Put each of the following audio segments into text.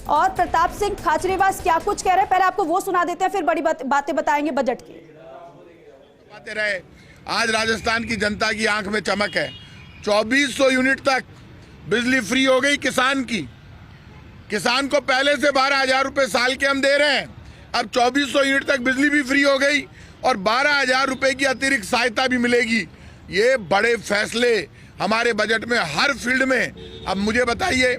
और प्रताप सिंह खाचरीवास क्या कुछ कह रहे हैं, पहले आपको वो सुना देते हैं, फिर बड़ी बातें बताएंगे बजट की। बातें रहे, आज राजस्थान की जनता की आंख में चमक है। 2400 यूनिट तक बिजली फ्री हो गई किसान की। किसान को पहले से 12,000 रुपए साल के हम दे रहे हैं, अब 2400 यूनिट तक बिजली भी फ्री हो गई और 12,000 रुपए की अतिरिक्त सहायता भी मिलेगी। ये बड़े फैसले हमारे बजट में हर फील्ड में। अब मुझे बताइए,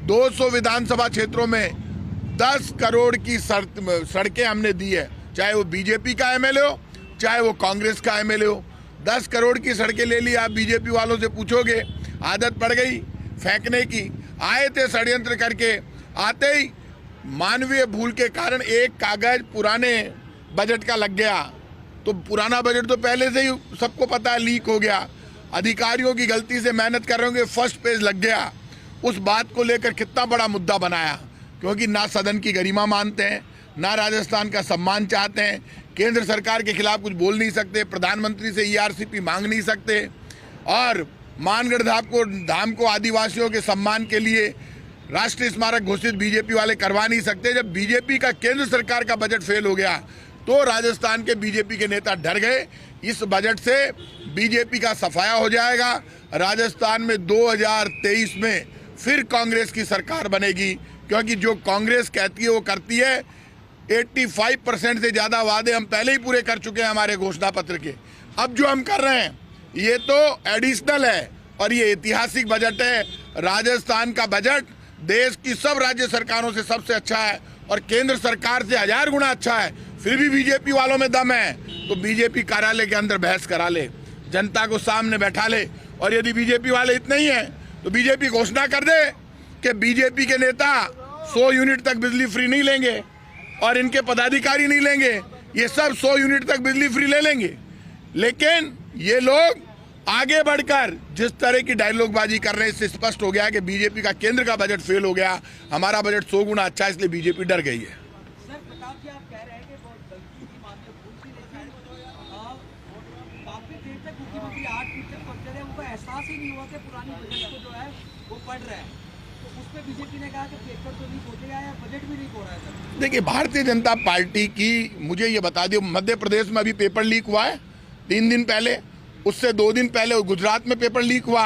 200 विधानसभा क्षेत्रों में 10 करोड़ की सड़कें हमने दी है, चाहे वो बीजेपी का एमएलए हो चाहे वो कांग्रेस का एमएलए हो। 10 करोड़ की सड़कें ले ली। आप बीजेपी वालों से पूछोगे, आदत पड़ गई फेंकने की। आए थे षड्यंत्र करके, आते ही मानवीय भूल के कारण एक कागज पुराने बजट का लग गया। तो पुराना बजट तो पहले से ही सबको पता है लीक हो गया। अधिकारियों की गलती से मेहनत कर रहे होंगे, फर्स्ट पेज लग गया। उस बात को लेकर कितना बड़ा मुद्दा बनाया, क्योंकि ना सदन की गरिमा मानते हैं, ना राजस्थान का सम्मान चाहते हैं। केंद्र सरकार के खिलाफ कुछ बोल नहीं सकते, प्रधानमंत्री से ईआरसीपी मांग नहीं सकते, और मानगढ़ धाम को आदिवासियों के सम्मान के लिए राष्ट्रीय स्मारक घोषित बीजेपी वाले करवा नहीं सकते। जब बीजेपी का केंद्र सरकार का बजट फेल हो गया तो राजस्थान के बीजेपी के नेता डर गए। इस बजट से बीजेपी का सफाया हो जाएगा। राजस्थान में 2023 में फिर कांग्रेस की सरकार बनेगी, क्योंकि जो कांग्रेस कहती है वो करती है। 85% से ज्यादा वादे हम पहले ही पूरे कर चुके हैं हमारे घोषणा पत्र के। अब जो हम कर रहे हैं ये तो एडिशनल है और ये ऐतिहासिक बजट है। राजस्थान का बजट देश की सब राज्य सरकारों से सबसे अच्छा है और केंद्र सरकार से 1000 गुना अच्छा है। फिर भी बीजेपी वालों में दम है तो बीजेपी कार्यालय के अंदर बहस करा ले, जनता को सामने बैठा ले। और यदि बीजेपी वाले इतने ही हैं तो बीजेपी घोषणा कर दे कि बीजेपी के नेता 100 यूनिट तक बिजली फ्री नहीं लेंगे और इनके पदाधिकारी नहीं लेंगे, ये सब 100 यूनिट तक बिजली फ्री ले लेंगे। लेकिन ये लोग आगे बढ़कर जिस तरह की डायलॉगबाजी कर रहे हैं, इससे स्पष्ट हो गया कि बीजेपी का केंद्र का बजट फेल हो गया। हमारा बजट 100 गुना अच्छा है, इसलिए बीजेपी डर गई है। सर, प्रताप जी, आप कह रहे हैं कि बहुत गलती की मामले भूल थी, लेकिन काफी देर तक मुख्यमंत्री 8 फीट तक पहुंचे थे, उनको एहसास ही नहीं हुआ कि पुरानी बजट को जो है वो पढ़ रहे हैं। तो उस पर बीजेपी ने कहा कि पेपर तो लीक होते गया है, बजट भी लीक हो रहा है। सर देखिए, भारतीय जनता पार्टी की, मुझे ये बता दियो, मध्य प्रदेश में अभी पेपर लीक हुआ है 3 दिन पहले, उससे 2 दिन पहले गुजरात में पेपर लीक हुआ।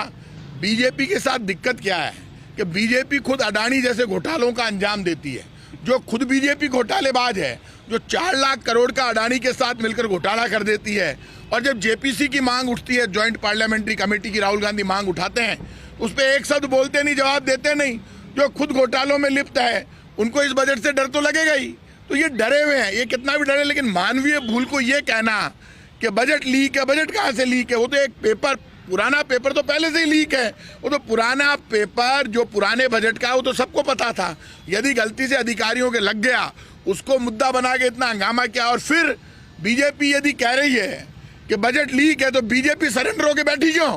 बीजेपी के साथ दिक्कत क्या है कि बीजेपी खुद अडानी जैसे घोटालों का अंजाम देती है। जो खुद बीजेपी घोटालेबाज है, जो 4 लाख करोड़ का अडानी के साथ मिलकर घोटाला कर देती है। और जब जेपीसी की मांग उठती है, ज्वाइंट पार्लियामेंट्री कमेटी की, राहुल गांधी मांग उठाते हैं, उस पर एक शब्द बोलते नहीं, जवाब देते नहीं। जो खुद घोटालों में लिप्त है उनको इस बजट से डर तो लगेगा ही। तो ये डरे हुए हैं, ये कितना भी डरे। लेकिन मानवीय भूल को ये कहना कि बजट लीक है, बजट कहाँ से लीक है? वो तो एक पेपर, पुराना पेपर तो पहले से ही लीक है। वो तो पुराना पेपर जो पुराने बजट का है वो तो सबको पता था। यदि गलती से अधिकारियों के लग गया, उसको मुद्दा बना के इतना हंगामा किया। और फिर बीजेपी यदि कह रही है कि बजट लीक है तो बीजेपी सरेंडर होकर बैठी क्यों?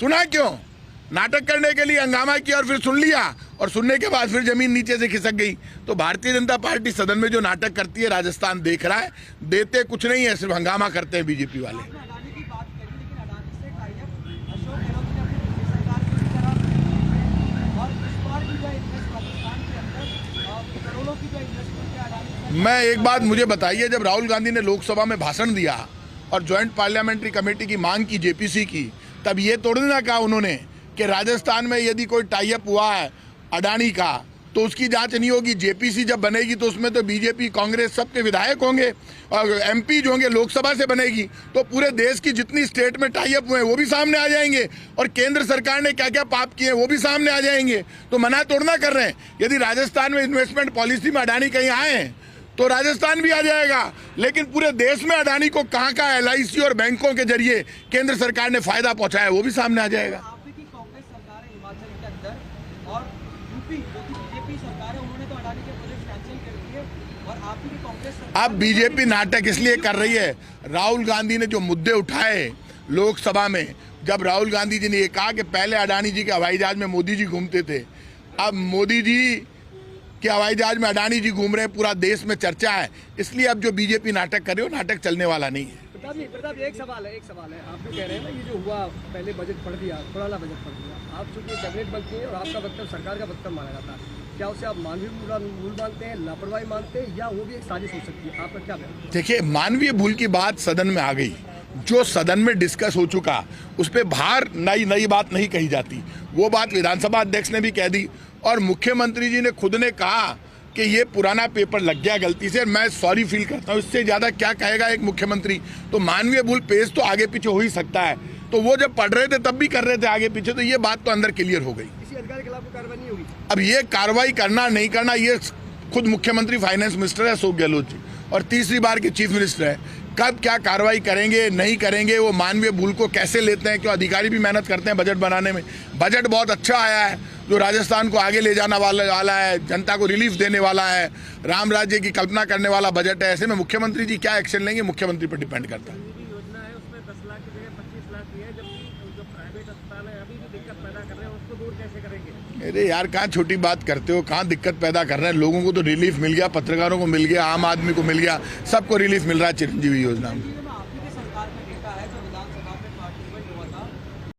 सुना क्यों? नाटक करने के लिए हंगामा किया और फिर सुन लिया, और सुनने के बाद फिर जमीन नीचे से खिसक गई। तो भारतीय जनता पार्टी सदन में जो नाटक करती है, राजस्थान देख रहा है। देते कुछ नहीं है, सिर्फ हंगामा करते हैं बीजेपी वाले। अडानी की बात करी, लेकिन अडानी से टाइप अशोक गहलोत ने अपनी सरकार की तरफ, और इस बार भी जो इन्वेस्ट राजस्थान के अंदर करोड़ों की जो इन्वेस्टमेंट है अडानी। मैं एक बात मुझे बताइए, जब राहुल गांधी ने लोकसभा में भाषण दिया और ज्वाइंट पार्लियामेंट्री कमेटी की मांग की जेपीसी की, तब ये तोड़ने ना कहा उन्होंने कि राजस्थान में यदि कोई टाई अप हुआ है अडानी का तो उसकी जांच नहीं होगी। जेपीसी जब बनेगी तो उसमें तो बीजेपी, कांग्रेस सबके विधायक होंगे और एमपी जो होंगे लोकसभा से बनेगी, तो पूरे देश की जितनी स्टेट में टाई अप हुए हैं वो भी सामने आ जाएंगे और केंद्र सरकार ने क्या क्या पाप किए हैं वो भी सामने आ जाएंगे। तो मना तोड़ना कर रहे हैं। यदि राजस्थान में इन्वेस्टमेंट पॉलिसी में अडानी कहीं आए हैं तो राजस्थान भी आ जाएगा। लेकिन पूरे देश में अडानी को कहाँ का एलआईसी और बैंकों के जरिए केंद्र सरकार ने फायदा पहुंचाया वो भी सामने आ जाएगा। कांग्रेस सरकार है हिमाचल के अंदर, और यूपी जो कि बीजेपी सरकार है, उन्होंने तो अडानी के प्रोजेक्ट कैंसिल कर दिए, और आप ही की कांग्रेस सरकार। अब बीजेपी नाटक इसलिए कर रही है, राहुल गांधी ने जो मुद्दे उठाए लोकसभा में, जब राहुल गांधी जी ने ये कहा कि पहले अडानी जी के हवाई जहाज में मोदी जी घूमते थे, अब मोदी जी के हवाई जहाज में अडानी जी घूम रहे हैं, पूरा देश में चर्चा है। इसलिए अब जो बीजेपी नाटक कर रही हो, नाटक चलने वाला नहीं है। प्रताप जी, एक सवाल है। आप जो कह रहे हैं ना, ये जो हुआ, पहले बजट पढ़ दिया, पुराना बजट पढ़ दिया, आप चूंकि कैबिनेट मंत्री हैं और आपका वक्तव्य सरकार का वक्तव्य माना जाता है, क्या उसे आप मानवीय भूल मानते हैं, लापरवाही मानते हैं, या वो भी एक साजिश हो सकती है? आपका क्या कहना है? देखिए, मानवीय भूल की बात सदन में आ गई, जो सदन में डिस्कस हो चुका उस पर बाहर नई बात नहीं कही जाती। वो बात विधानसभा अध्यक्ष ने भी कह दी और मुख्यमंत्री जी ने खुद ने कहा कि ये पुराना पेपर लग गया गलती से, मैं सॉरी फील करता हूँ। इससे ज़्यादा क्या कहेगा एक मुख्यमंत्री? तो मानवीय भूल पेश तो आगे पीछे हो ही सकता है, तो वो जब पढ़ रहे थे तब भी कर रहे थे आगे पीछे, तो ये बात तो अंदर क्लियर हो गई। किसी अधिकारी के खिलाफ कोई कार्रवाई नहीं होगी? अब ये कार्रवाई करना नहीं करना, ये खुद मुख्यमंत्री फाइनेंस मिनिस्टर है अशोक गहलोत जी, और तीसरी बार के चीफ मिनिस्टर है। कब क्या कार्रवाई करेंगे नहीं करेंगे, वो मानवीय भूल को कैसे लेते हैं, क्यों अधिकारी भी मेहनत करते हैं बजट बनाने में। बजट बहुत अच्छा आया है जो राजस्थान को आगे ले जाने वाला है, जनता को रिलीफ देने वाला है, राम राज्य की कल्पना करने वाला बजट है। ऐसे में मुख्यमंत्री जी क्या एक्शन लेंगे, मुख्यमंत्री पर डिपेंड करता है। योजना है उसमें 10 लाख की जगह 25 लाख की है, जबकि जो प्राइवेट अस्पताल है अभी भी दिक्कत पैदा कर रहे हैं, उसको दूर कैसे करेंगे? अरे यार, कहाँ छोटी बात करते हो, कहाँ दिक्कत पैदा कर रहे हैं। लोगों को तो रिलीफ मिल गया, पत्रकारों को मिल गया, आम आदमी को मिल गया, सबको रिलीफ मिल रहा है चिरंजीवी योजना में। आपकी सरकार का डेटा है जो विधानसभा में पार्लियामेंट हुआ था,